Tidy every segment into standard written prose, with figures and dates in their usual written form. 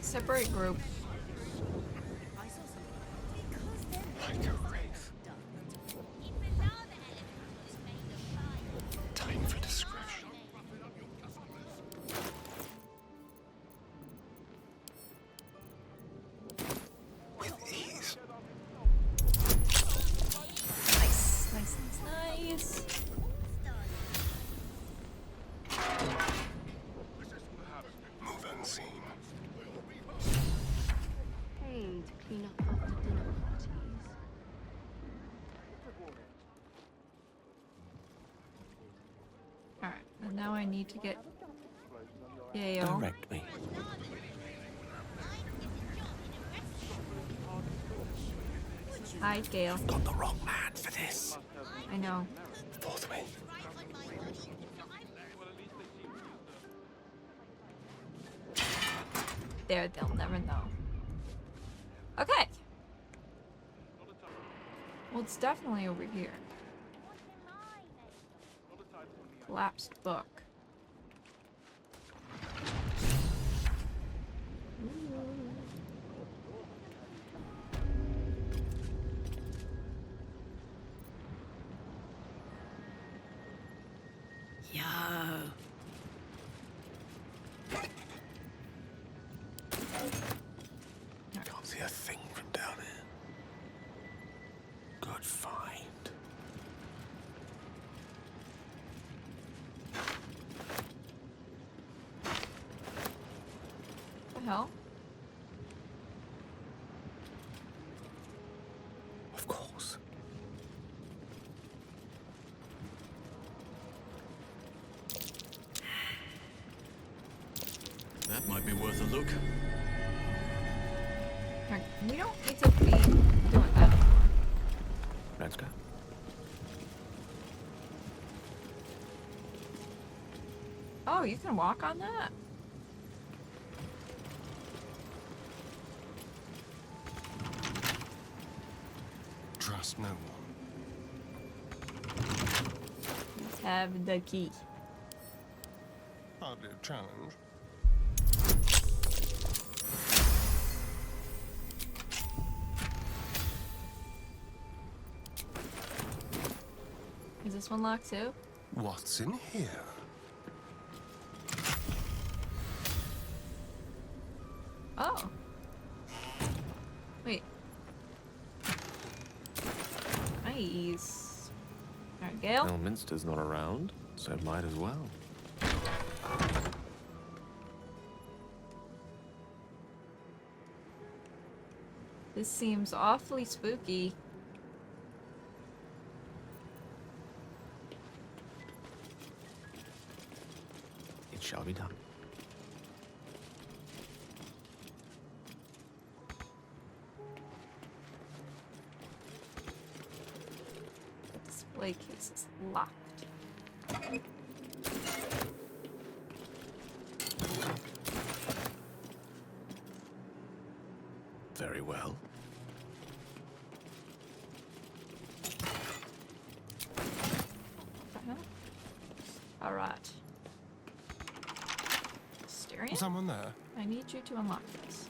separate group. Like a wraith. Time for discretion. With ease. Nice, nice, nice, nice. Move unseen. Paid to clean up after dinner parties. Alright, and now I need to get Gale. Direct me. Hi, Gale. Got the wrong man for this. I know. Forthwith. There, they'll never know. Okay. Well, it's definitely over here. Collapsed book. Yo. Can't see a thing from down here. Good find. What the hell? Of course. That might be worth a look. Alright, we don't need to be doing that anymore. Let's go. Oh, you can walk on that? Trust no one. Let's have the key. Hardly a challenge. Is this one locked too? What's in here? Oh. Wait. Nice. Alright, Gale. Elminster's not around, so might as well. This seems awfully spooky. It shall be done. The display case is locked. Very well. Alright. Steering? Someone there? I need you to unlock this.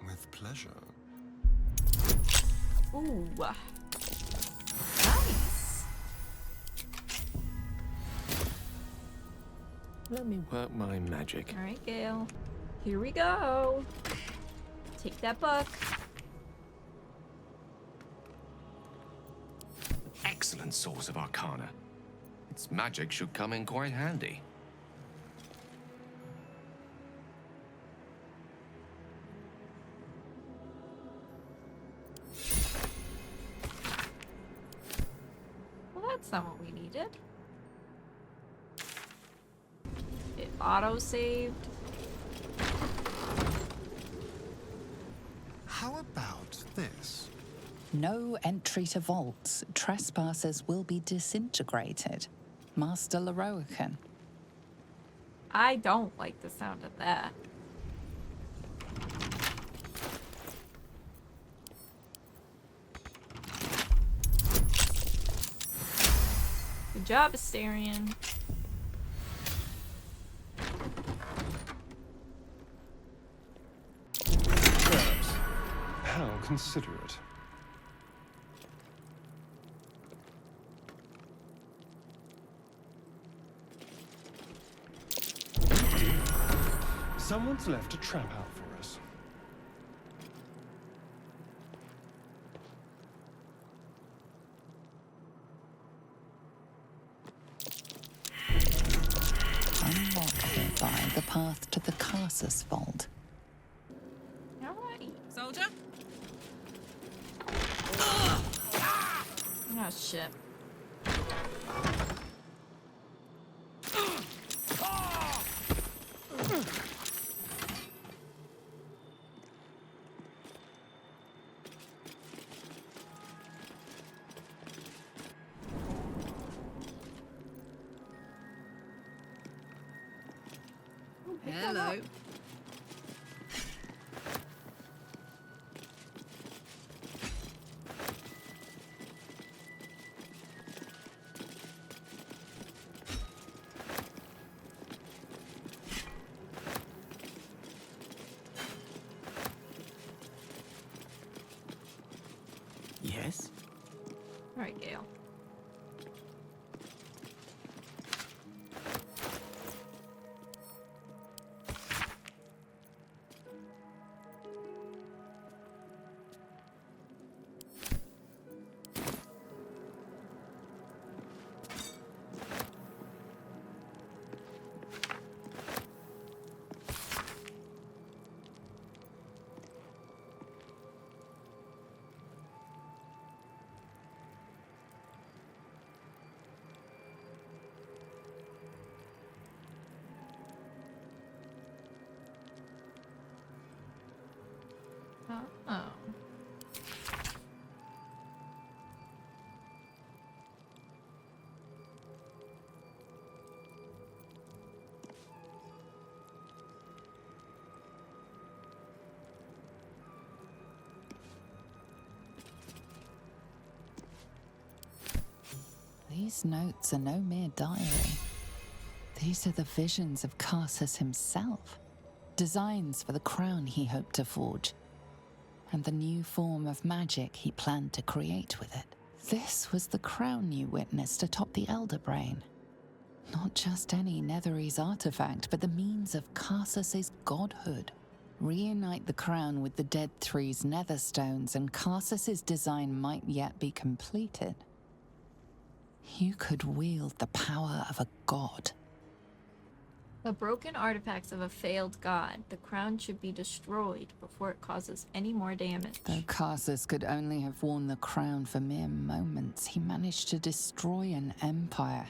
With pleasure. Ooh. Nice. Let me work my magic. Alright, Gale. Here we go. Take that book. Excellent source of arcana. Its magic should come in quite handy. Well, that's not what we needed. It auto-saved. How about this? No entry to vaults. Trespassers will be disintegrated. Master Leroican. I don't like the sound of that. Good job, Asterion. Perhaps. How considerate. Someone's left a trap out for us. Unlock hereby the path to the Carsus Vault. Alright. Soldier? Oh shit. Hello. Yes? Alright, Gale. Oh. These notes are no mere diary. These are the visions of Carsus himself, designs for the crown he hoped to forge, and the new form of magic he planned to create with it. This was the crown you witnessed atop the Elder Brain. Not just any Netherese artifact, but the means of Carsus's godhood. Reunite the crown with the Dead Three's netherstones, and Carsus's design might yet be completed. You could wield the power of a god. The broken artifacts of a failed god. The crown should be destroyed before it causes any more damage. Though Carsus could only have worn the crown for mere moments, he managed to destroy an empire,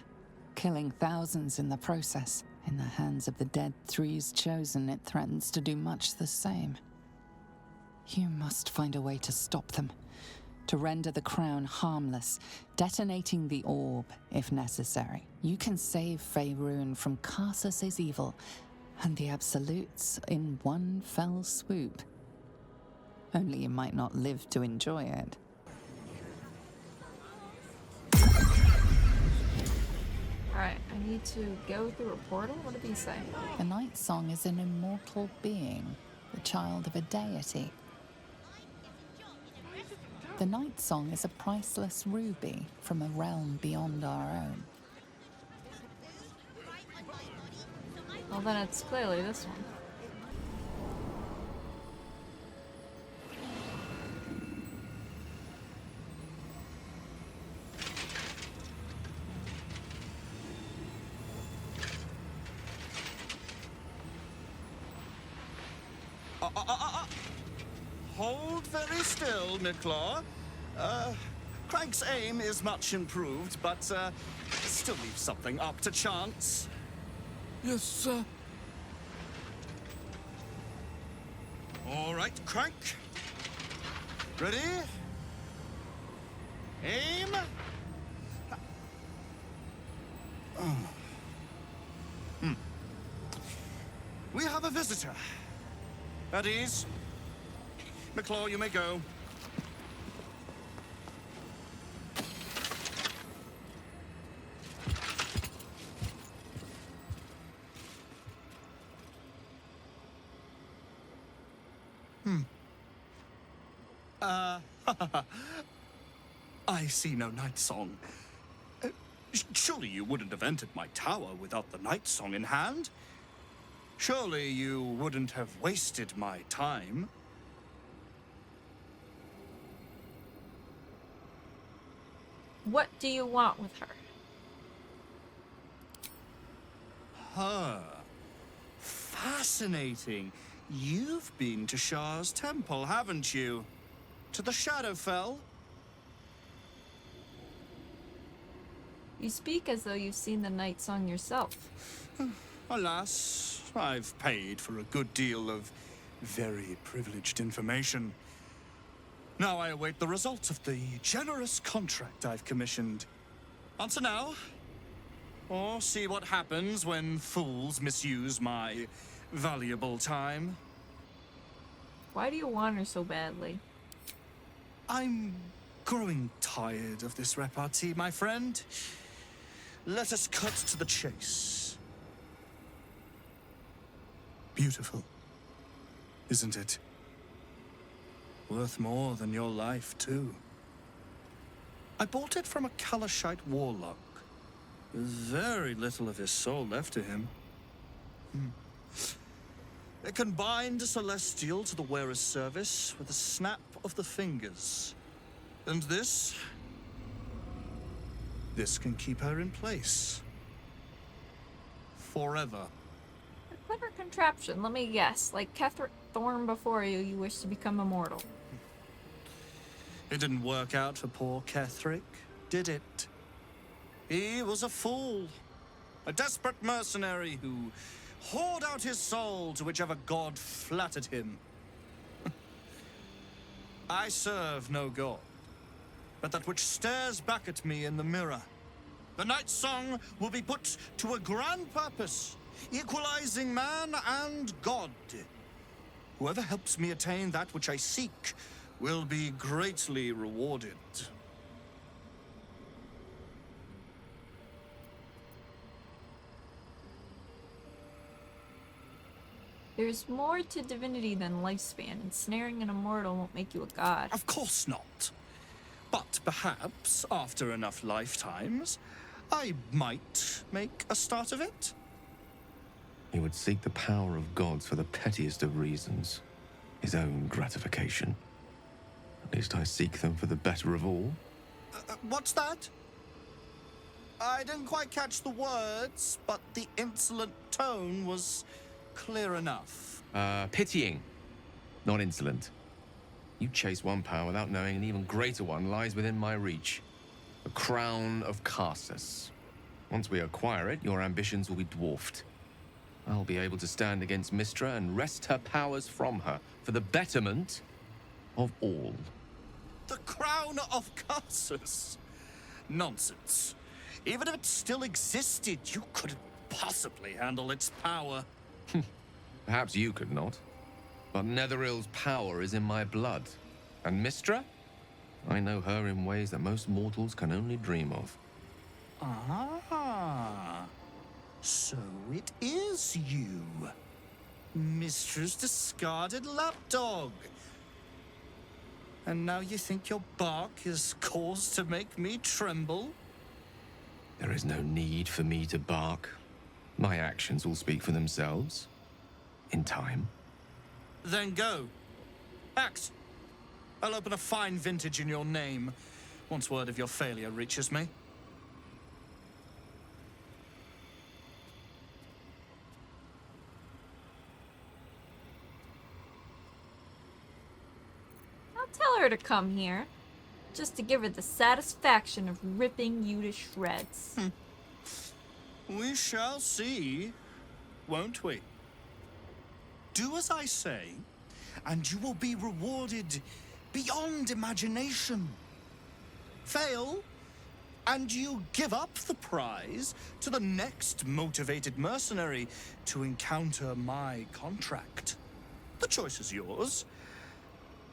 killing thousands in the process. In the hands of the Dead Three's chosen, it threatens to do much the same. You must find a way to stop them, to render the crown harmless, detonating the orb if necessary. You can save Faerun from Carsus's evil and the Absolutes in one fell swoop. Only you might not live to enjoy it. Alright, I need to go through a portal? What did he say? The Night Song is an immortal being, the child of a deity. The Night Song is a priceless ruby from a realm beyond our own. Well, then it's clearly this one. Hold very still, Nicklaw. Craig's aim is much improved, but still leaves something up to chance. Yes, sir. All right, Crank. Ready? Aim. We have a visitor. At ease. McClaw, you may go. I see no night song. Surely you wouldn't have entered my tower without the night song in hand? Surely you wouldn't have wasted my time? What do you want with her? Her. Fascinating. You've been to Shah's temple, haven't you? To the Shadowfell? You speak as though you've seen the night song yourself. Alas, I've paid for a good deal of very privileged information. Now I await the results of the generous contract I've commissioned. Answer now, or see what happens when fools misuse my valuable time. Why do you want her so badly? I'm growing tired of this repartee, my friend. Let us cut to the chase. Beautiful, isn't it? Worth more than your life, too. I bought it from a Kalashite warlock. There's very little of his soul left to him. It can bind a celestial to the wearer's service with a snap of the fingers. And this can keep her in place. Forever. A clever contraption, let me guess. Like Ketheric Thorn before you, you wish to become immortal. It didn't work out for poor Ketheric, did it? He was a fool. A desperate mercenary who hoard out his soul to whichever god flattered him. I serve no god, but that which stares back at me in the mirror. The night song will be put to a grand purpose, equalizing man and god. Whoever helps me attain that which I seek will be greatly rewarded. There's more to divinity than lifespan. Ensnaring an immortal won't make you a god. Of course not. But perhaps, after enough lifetimes, I might make a start of it. He would seek the power of gods for the pettiest of reasons. His own gratification. At least I seek them for the better of all. What's that? I didn't quite catch the words, but the insolent tone was clear enough. Pitying, not insolent. You chase one power without knowing an even greater one lies within my reach. The crown of Karsus. Once we acquire it, your ambitions will be dwarfed. I'll be able to stand against Mystra and wrest her powers from her for the betterment of all. The crown of Karsus? Nonsense. Even if it still existed, you couldn't possibly handle its power. Perhaps you could not. But Netherill's power is in my blood. And Mystra? I know her in ways that most mortals can only dream of. Ah, so it is you. Mystra's discarded lapdog. And now you think your bark is cause to make me tremble? There is no need for me to bark. My actions will speak for themselves. In time. Then go. Act. I'll open a fine vintage in your name once word of your failure reaches me. I'll tell her to come here. Just to give her the satisfaction of ripping you to shreds. We shall see, won't we? Do as I say, and you will be rewarded beyond imagination. Fail, and you give up the prize to the next motivated mercenary to encounter my contract. The choice is yours,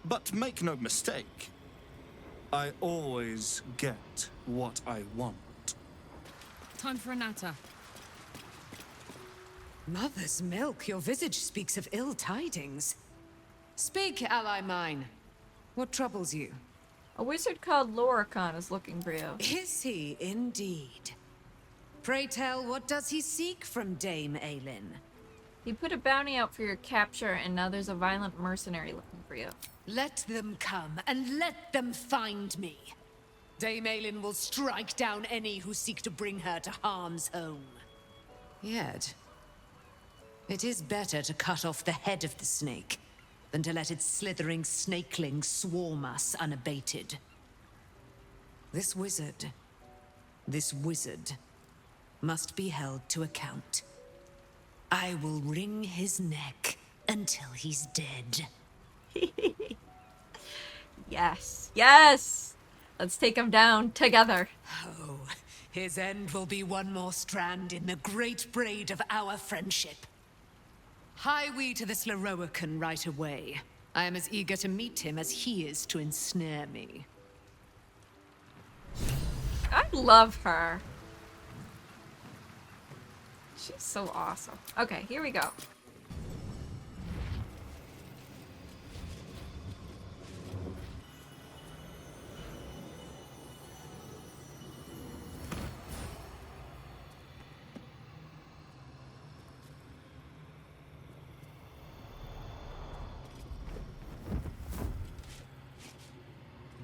but make no mistake, I always get what I want. Time for a natter. Mother's milk, your visage speaks of ill tidings. Speak, ally mine. What troubles you? A wizard called Loricon is looking for you. Is he indeed? Pray tell, what does he seek from Dame Aelin? He put a bounty out for your capture, and now there's a violent mercenary looking for you. Let them come, and let them find me. Dame Aelin will strike down any who seek to bring her to harm's home. Yet, it is better to cut off the head of the snake than to let its slithering snakelings swarm us unabated. This wizard must be held to account. I will wring his neck until he's dead. Yes. Yes! Let's take him down together. Oh, his end will be one more strand in the great braid of our friendship. Hie we to this Lorroakan right away. I am as eager to meet him as he is to ensnare me. I love her. She's so awesome. Okay, here we go.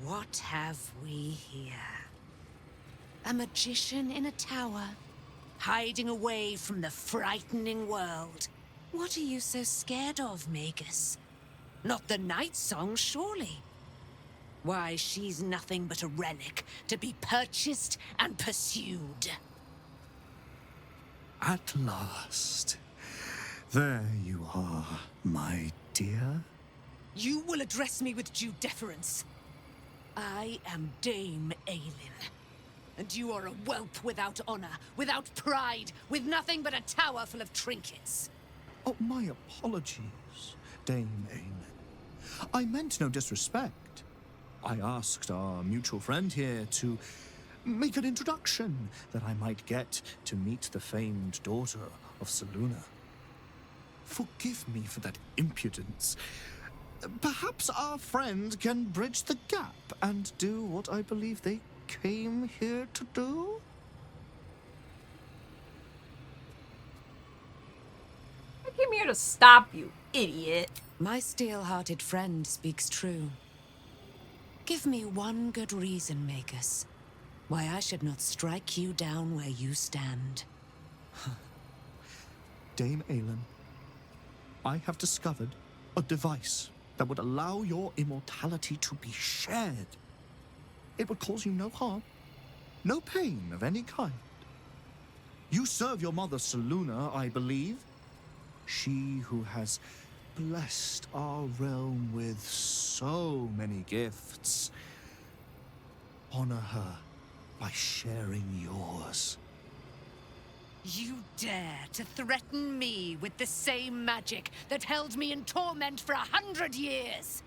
What have we here? A magician in a tower, hiding away from the frightening world. What are you so scared of, Magus? Not the night song, surely? Why, she's nothing but a relic to be purchased and pursued. At last. There you are, my dear. You will address me with due deference. I am Dame Aelin. And you are a whelp without honor, without pride, with nothing but a tower full of trinkets. Oh, my apologies, Dame Aelin. I meant no disrespect. I asked our mutual friend here to make an introduction that I might get to meet the famed daughter of Selûne. Forgive me for that impudence. Perhaps our friend can bridge the gap and do what I believe they came here to do? I came here to stop you, idiot. My steel-hearted friend speaks true. Give me one good reason, Magus, why I should not strike you down where you stand. Dame Aelin, I have discovered a device that would allow your immortality to be shared. It would cause you no harm, no pain of any kind. You serve your mother Selûne, I believe. She who has blessed our realm with so many gifts. Honor her by sharing yours. You dare to threaten me with the same magic that held me in torment for 100 years?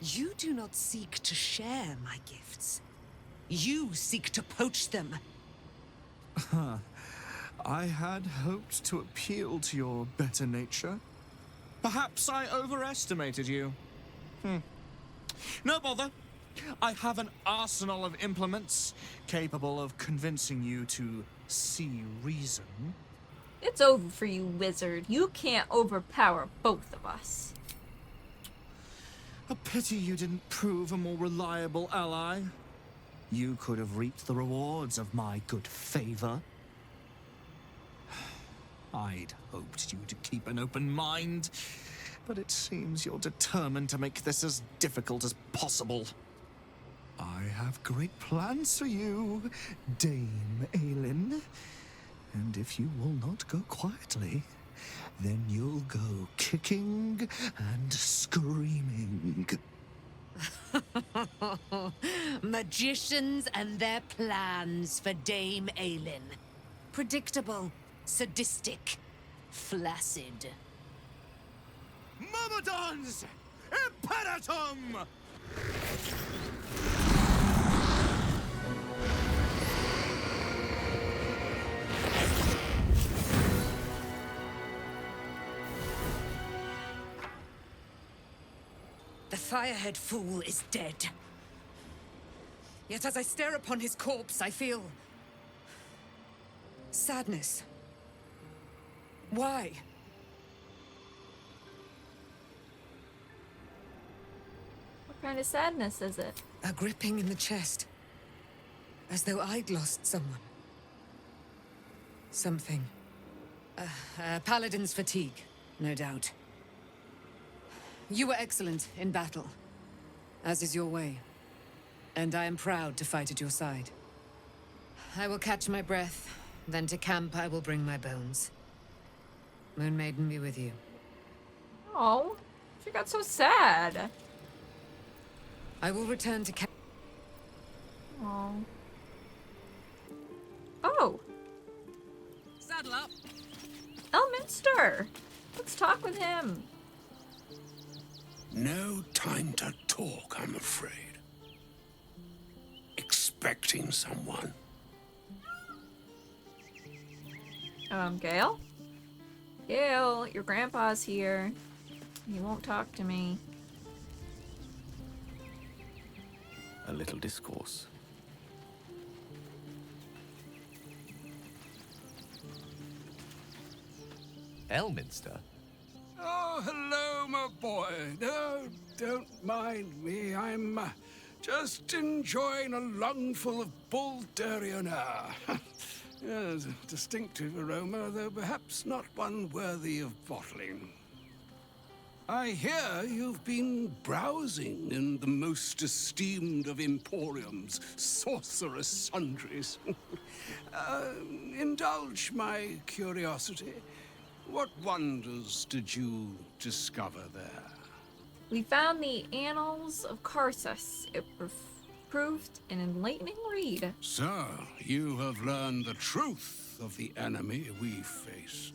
You do not seek to share my gifts. You seek to poach them. I had hoped to appeal to your better nature. Perhaps I overestimated you. No bother. I have an arsenal of implements capable of convincing you to see reason. It's over for you, wizard. You can't overpower both of us. A pity you didn't prove a more reliable ally. You could have reaped the rewards of my good favor. I'd hoped you to keep an open mind, but it seems you're determined to make this as difficult as possible. I have great plans for you, Dame Aelin. And if you will not go quietly, then you'll go kicking and screaming. Magicians and their plans for Dame Aelin. Predictable, sadistic, flaccid. Myrmidons! Imperatum! The firehead fool is dead. Yet as I stare upon his corpse, I feel... sadness. Why? What kind of sadness is it? A gripping in the chest. As though I'd lost someone. Something. Paladin's fatigue, no doubt. You were excellent in battle, as is your way. And I am proud to fight at your side. I will catch my breath, then to camp I will bring my bones. Moon Maiden be with you. Oh, she got so sad. I will return to camp. Oh. Oh, Saddle up. Elminster. Let's talk with him. No time to talk, I'm afraid. Expecting someone. Gale? Gale, your grandpa's here. He won't talk to me. A little discourse. Elminster? Oh, hello, my boy. No, don't mind me. I'm just enjoying a lungful of Baldurian air. Yes, a distinctive aroma, though perhaps not one worthy of bottling. I hear you've been browsing in the most esteemed of emporiums, sorcerous sundries. Indulge my curiosity. What wonders did you discover there? We found the Annals of Karsus. It proved an enlightening read. So, you have learned the truth of the enemy we face.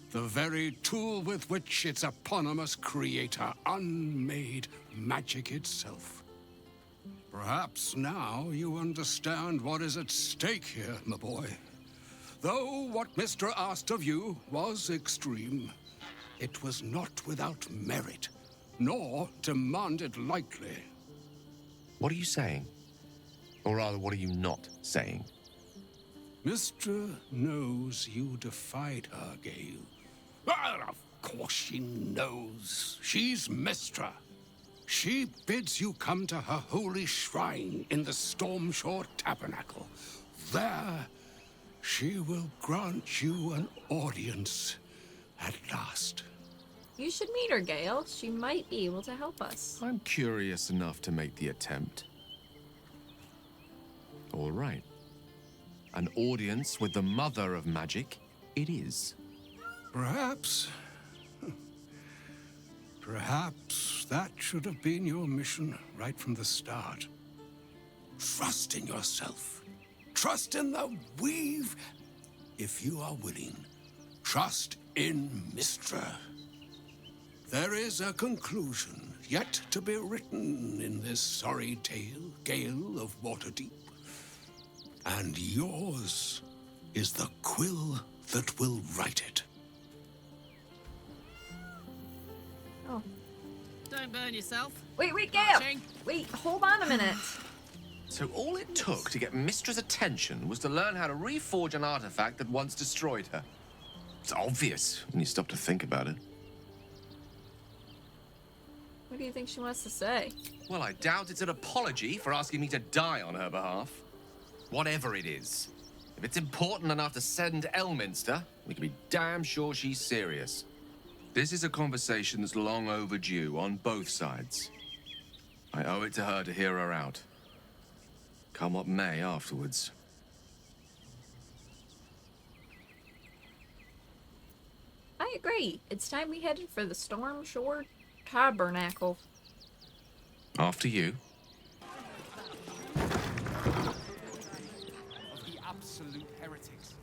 The very tool with which its eponymous creator unmade magic itself. Perhaps now you understand what is at stake here, my boy. Though what Mr. asked of you was extreme, it was not without merit, nor demanded lightly. What are you saying? Or rather, what are you not saying? Mr. knows you defied her, Gale. Well, of course she knows. She's Mistra. She bids you come to her holy shrine in the Stormshore Tabernacle. There, she will grant you an audience at last. You should meet her, Gale. She might be able to help us. I'm curious enough to make the attempt. All right. An audience with the mother of magic it is. Perhaps that should have been your mission right from the start. Trust in yourself. Trust in the weave. If you are willing, trust in Mistra. There is a conclusion yet to be written in this sorry tale, Gale of Waterdeep. And yours is the quill that will write it. Oh. Don't burn yourself. Wait, Gale! Watching. Wait, hold on a minute. So all it took to get Mistra's attention was to learn how to reforge an artifact that once destroyed her. It's obvious when you stop to think about it. What do you think she wants to say? Well, I doubt it's an apology for asking me to die on her behalf. Whatever it is. If it's important enough to send Elminster, we can be damn sure she's serious. This is a conversation that's long overdue on both sides. I owe it to her to hear her out. Come what may afterwards. I agree. It's time we headed for the Stormshore Tabernacle. After you. Of the absolute heretics.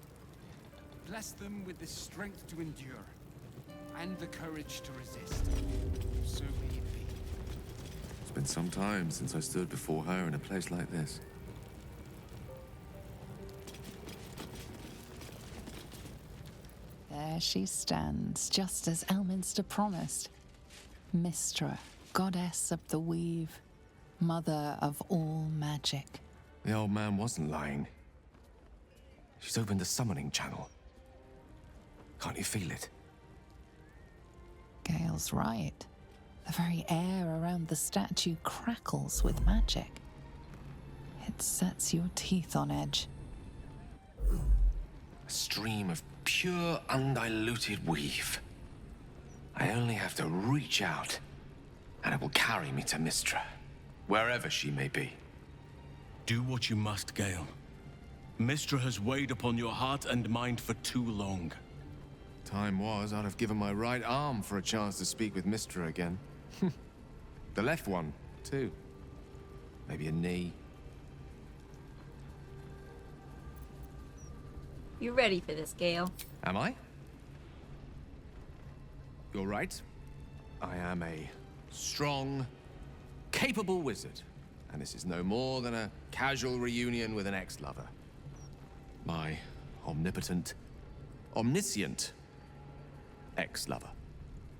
Bless them with the strength to endure. And the courage to resist. So may it be. It's been some time since I stood before her in a place like this. There she stands, just as Elminster promised. Mistra, goddess of the weave, mother of all magic. The old man wasn't lying. She's opened a summoning channel. Can't you feel it? Gale's right. The very air around the statue crackles with magic. It sets your teeth on edge. A stream of pure, undiluted weave. I only have to reach out, and it will carry me to Mystra, wherever she may be. Do what you must, Gale. Mystra has weighed upon your heart and mind for too long. Time was, I'd have given my right arm for a chance to speak with Mystra again. The left one, too. Maybe a knee. You ready for this, Gale? Am I? You're right. I am a strong, capable wizard. And this is no more than a casual reunion with an ex-lover. My omnipotent, omniscient ex-lover.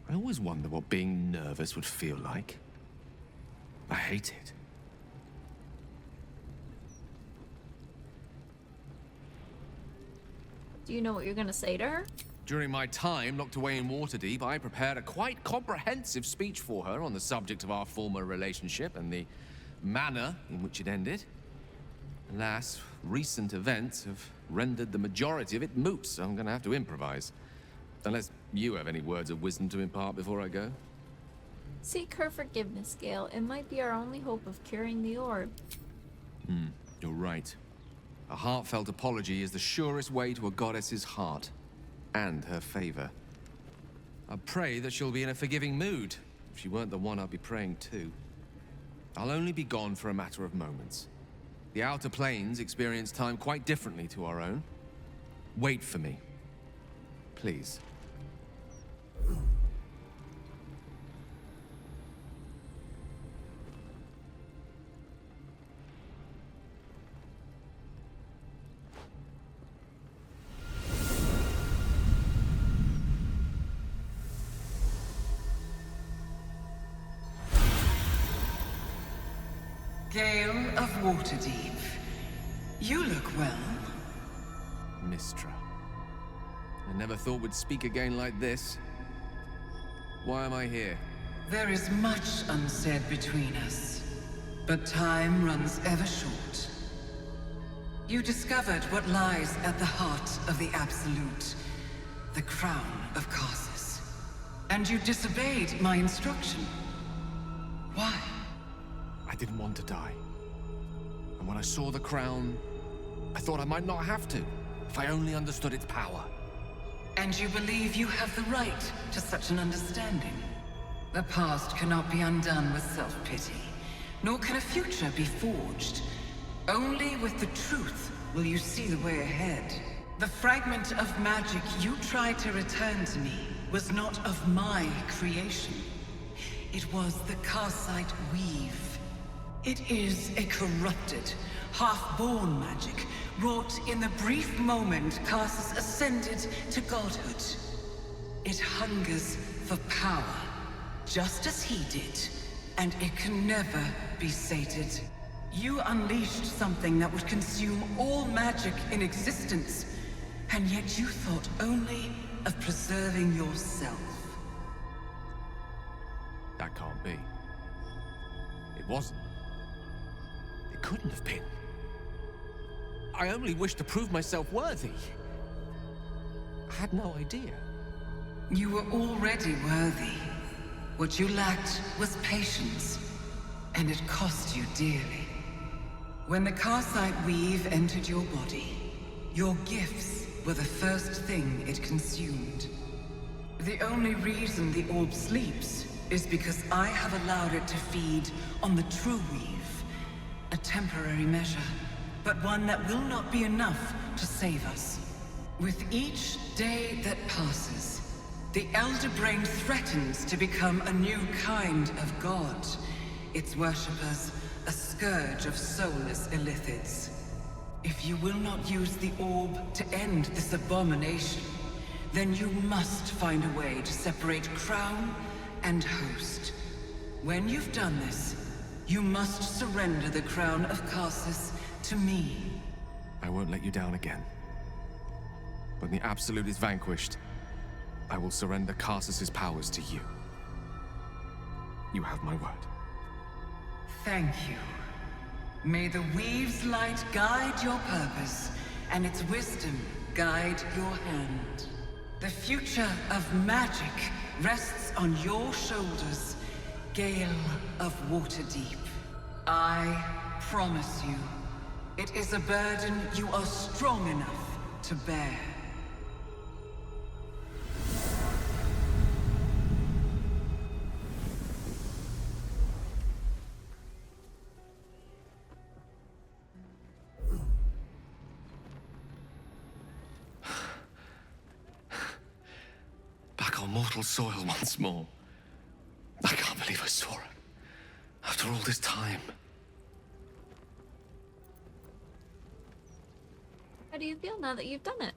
I always wonder what being nervous would feel like. I hate it. Do you know what you're gonna say to her? During my time locked away in Waterdeep, I prepared a quite comprehensive speech for her on the subject of our former relationship and the manner in which it ended. Alas, recent events have rendered the majority of it moot, so I'm gonna have to improvise. Unless you have any words of wisdom to impart before I go. Seek her forgiveness, Gale. It might be our only hope of curing the orb. You're right. A heartfelt apology is the surest way to a goddess's heart. And her favor. I pray that she'll be in a forgiving mood. If she weren't the one I'd be praying to. I'll only be gone for a matter of moments. The Outer Planes experience time quite differently to our own. Wait for me. Please. Gale of Waterdeep. You look well. Mystra. I never thought we'd speak again like this. Why am I here? There is much unsaid between us, but time runs ever short. You discovered what lies at the heart of the Absolute, the crown of Karsus. And you disobeyed my instruction. Why? I didn't want to die. And when I saw the crown, I thought I might not have to, if I only understood its power. And you believe you have the right to such an understanding? The past cannot be undone with self-pity, nor can a future be forged. Only with the truth will you see the way ahead. The fragment of magic you tried to return to me was not of my creation. It was the Karsite Weave. It is a corrupted, half-born magic, wrought in the brief moment Karsus ascended to godhood. It hungers for power, just as he did, and it can never be sated. You unleashed something that would consume all magic in existence, and yet you thought only of preserving yourself. That can't be. It wasn't. It couldn't have been. I only wished to prove myself worthy. I had no idea. You were already worthy. What you lacked was patience, and it cost you dearly. When the Karsite Weave entered your body, your gifts were the first thing it consumed. The only reason the orb sleeps is because I have allowed it to feed on the true weave. A temporary measure, but one that will not be enough to save us. With each day that passes, the Elder Brain threatens to become a new kind of god. Its worshippers, a scourge of soulless illithids. If you will not use the orb to end this abomination, then you must find a way to separate crown and host. When you've done this, you must surrender the crown of Karsus to me. I won't let you down again. When the Absolute is vanquished, I will surrender Karsus's powers to you. You have my word. Thank you. May the Weave's light guide your purpose, and its wisdom guide your hand. The future of magic rests on your shoulders, Gale of Waterdeep. I promise you, it is a burden you are strong enough to bear. Back on mortal soil once more. I can't believe I saw it. After all this time. How do you feel now that you've done it?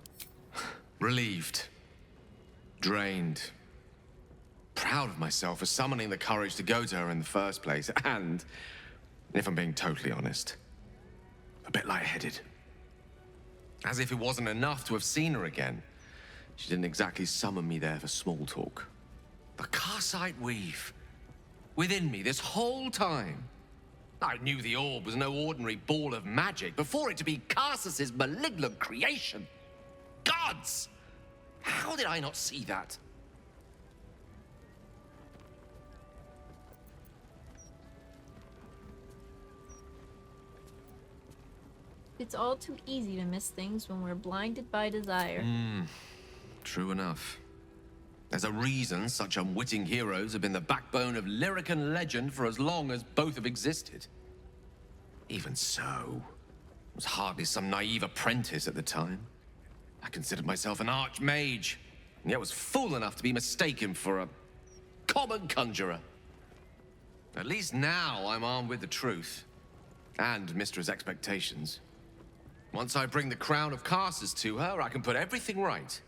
Relieved. Drained. Proud of myself for summoning the courage to go to her in the first place. And, if I'm being totally honest, a bit lightheaded. As if it wasn't enough to have seen her again. She didn't exactly summon me there for small talk. The Karsite Weave. Within me this whole time. I knew the orb was no ordinary ball of magic before it to be Karsus's malignant creation. Gods! How did I not see that? It's all too easy to miss things when we're blinded by desire. True enough. There's a reason such unwitting heroes have been the backbone of lyric and legend for as long as both have existed. Even so, I was hardly some naive apprentice at the time. I considered myself an archmage, and yet was fool enough to be mistaken for a common conjurer. At least now I'm armed with the truth, and Mistra's expectations. Once I bring the crown of Karsus to her, I can put everything right.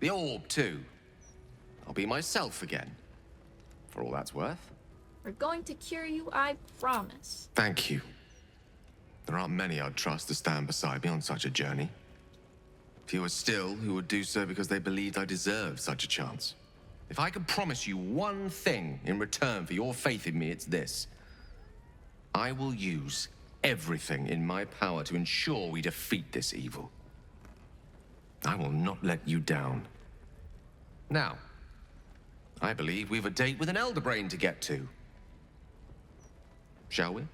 The orb, too. I'll be myself again. For all that's worth. We're going to cure you, I promise. Thank you. There aren't many I'd trust to stand beside me on such a journey. Fewer still who would do so because they believed I deserved such a chance. If I could promise you one thing in return for your faith in me, it's this. I will use everything in my power to ensure we defeat this evil. I will not let you down. Now, I believe we've a date with an Elder Brain to get to. Shall we? I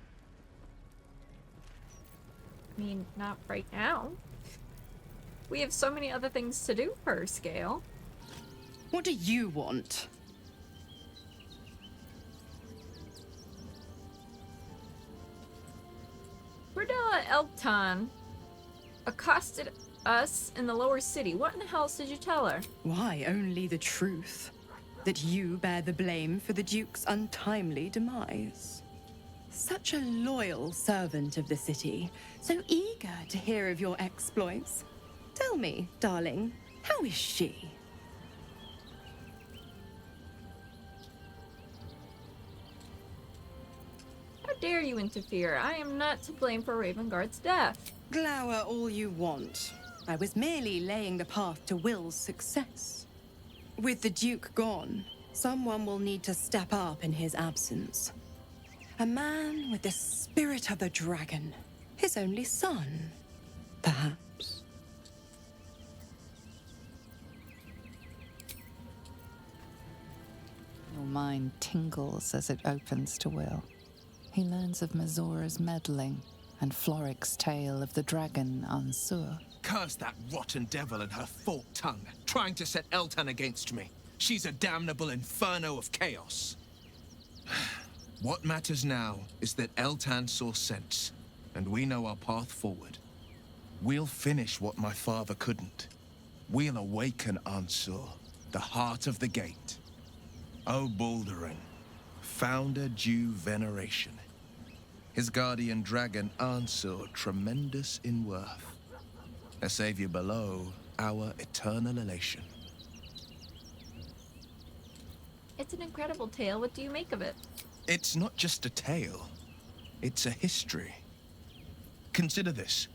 mean, not right now. We have so many other things to do first, Gale. What do you want? Cordella Elkton accosted us in the lower city. What in the hell did you tell her? Why, only the truth. That you bear the blame for the Duke's untimely demise. Such a loyal servant of the city, so eager to hear of your exploits. Tell me, darling, how is she? How dare you interfere? I am not to blame for Ravenguard's death. Glower all you want. I was merely laying the path to Will's success. With the Duke gone, someone will need to step up in his absence. A man with the spirit of the dragon. His only son, perhaps. Your mind tingles as it opens to Will. He learns of Mazora's meddling and Floric's tale of the dragon Ansur. Curse that rotten devil and her forked tongue, trying to set Eltan against me. She's a damnable inferno of chaos. What matters now is that Eltan saw sense, and we know our path forward. We'll finish what my father couldn't. We'll awaken Ansur, the heart of the gate. O Baldurin, founder due veneration. His guardian dragon Ansur, tremendous in worth. A savior below, our eternal elation. It's an incredible tale. What do you make of it? It's not just a tale. It's a history. Consider this.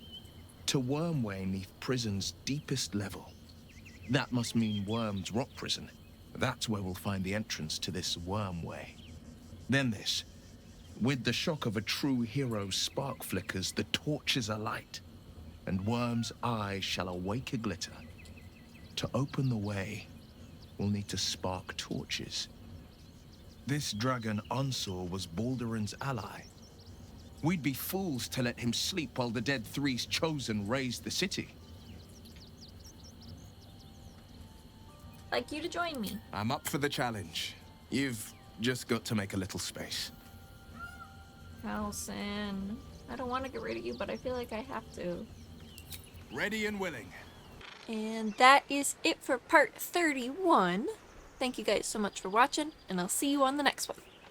To Wormway 'neath prison's deepest level. That must mean Worm's rock prison. That's where we'll find the entrance to this Wormway. Then this. With the shock of a true hero's spark flickers, the torches alight, and Worm's eyes shall awake a glitter. To open the way, we'll need to spark torches. This dragon Onsor was Baldur's ally. We'd be fools to let him sleep while the Dead Three's chosen raised the city. Like you to join me. I'm up for the challenge. You've just got to make a little space. Halsin. I don't want to get rid of you, but I feel like I have to. Ready and willing. And that is it for part 31. Thank you guys so much for watching, and I'll see you on the next one.